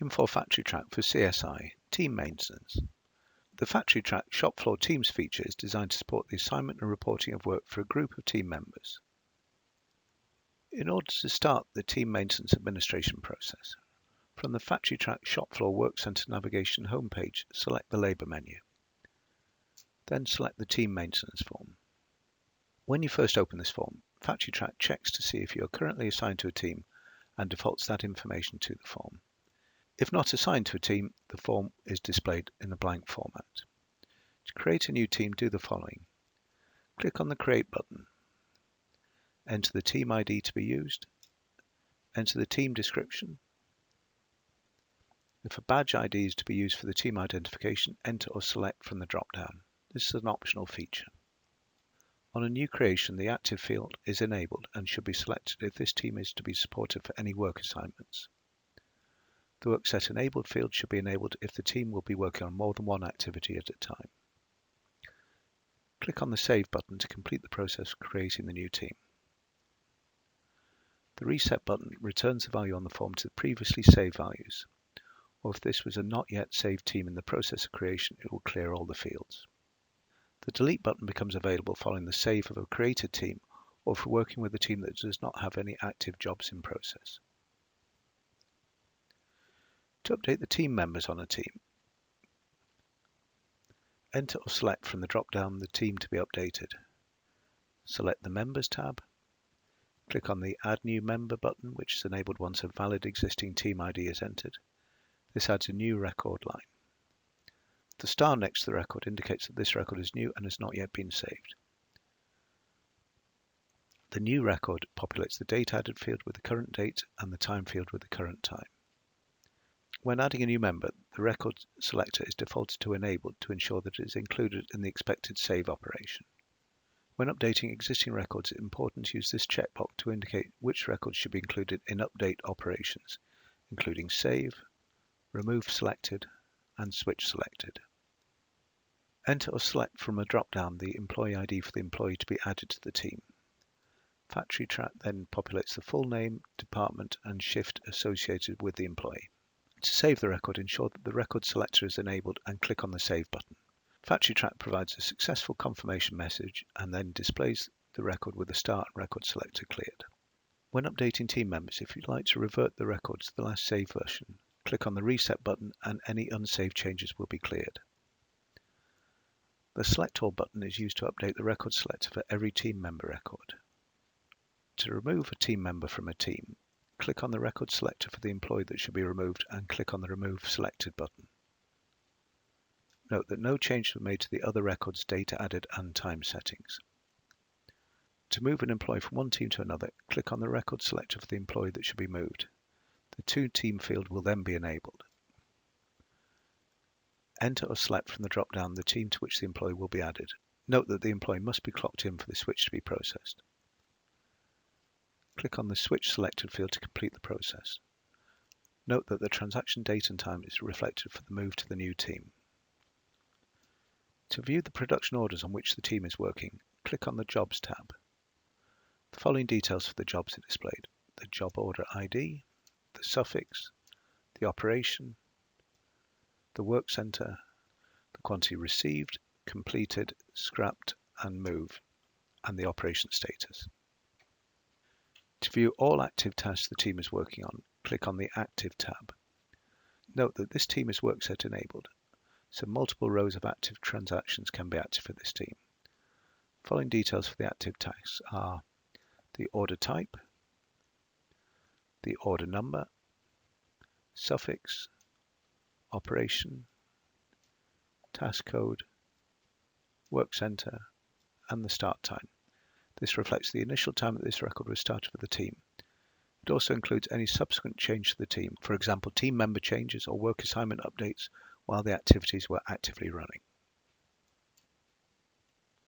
Info Factory Track for CSI Team Maintenance. The Factory Track Shop Floor Teams feature is designed to support the assignment and reporting of work for a group of team members. In order to start the team maintenance administration process, from the Factory Track Shop Floor Work Center navigation homepage, select the Labor menu. Then select the Team Maintenance form. When you first open this form, Factory Track checks to see if you are currently assigned to a team and defaults that information to the form. If not assigned to a team, the form is displayed in a blank format. To create a new team, do the following. Click on the Create button. Enter the team ID to be used. Enter the team description. If a badge ID is to be used for the team identification, enter or select from the drop-down. This is an optional feature. On a new creation, the active field is enabled and should be selected if this team is to be supported for any work assignments. The Work Set Enabled field should be enabled if the team will be working on more than one activity at a time. Click on the Save button to complete the process of creating the new team. The Reset button returns the value on the form to the previously saved values, or if this was a not yet saved team in the process of creation, it will clear all the fields. The Delete button becomes available following the save of a created team or for working with a team that does not have any active jobs in process. To update the team members on a team, enter or select from the drop-down the team to be updated. Select the Members tab. Click on the Add New Member button, which is enabled once a valid existing team ID is entered. This adds a new record line. The star next to the record indicates that this record is new and has not yet been saved. The new record populates the date added field with the current date and the time field with the current time. When adding a new member, the record selector is defaulted to enabled to ensure that it is included in the expected save operation. When updating existing records, it's important to use this checkbox to indicate which records should be included in update operations, including save, remove selected, and switch selected. Enter or select from a drop-down the employee ID for the employee to be added to the team. Factory Track then populates the full name, department, and shift associated with the employee. To save the record, ensure that the record selector is enabled and click on the Save button. Factory Track provides a successful confirmation message and then displays the record with the Start and Record Selector cleared. When updating team members, if you'd like to revert the record to the last saved version, click on the Reset button and any unsaved changes will be cleared. The Select All button is used to update the record selector for every team member record. To remove a team member from a team, click on the record selector for the employee that should be removed and click on the Remove Selected button. Note that no changes were made to the other records, data added, and time settings. To move an employee from one team to another, click on the record selector for the employee that should be moved. The To Team field will then be enabled. Enter or select from the drop-down the team to which the employee will be added. Note that the employee must be clocked in for the switch to be processed. Click on the Switch Selected field to complete the process. Note that the transaction date and time is reflected for the move to the new team. To view the production orders on which the team is working, click on the Jobs tab. The following details for the jobs are displayed: the job order ID, the suffix, the operation, the work center, the quantity received, completed, scrapped, and moved, and the operation status. To view all active tasks the team is working on, click on the Active tab. Note that this team is workset enabled, so multiple rows of active transactions can be active for this team. The following details for the active tasks are the order type, the order number, suffix, operation, task code, work center, and the start time. This reflects the initial time that this record was started for the team. It also includes any subsequent change to the team, for example, team member changes or work assignment updates while the activities were actively running.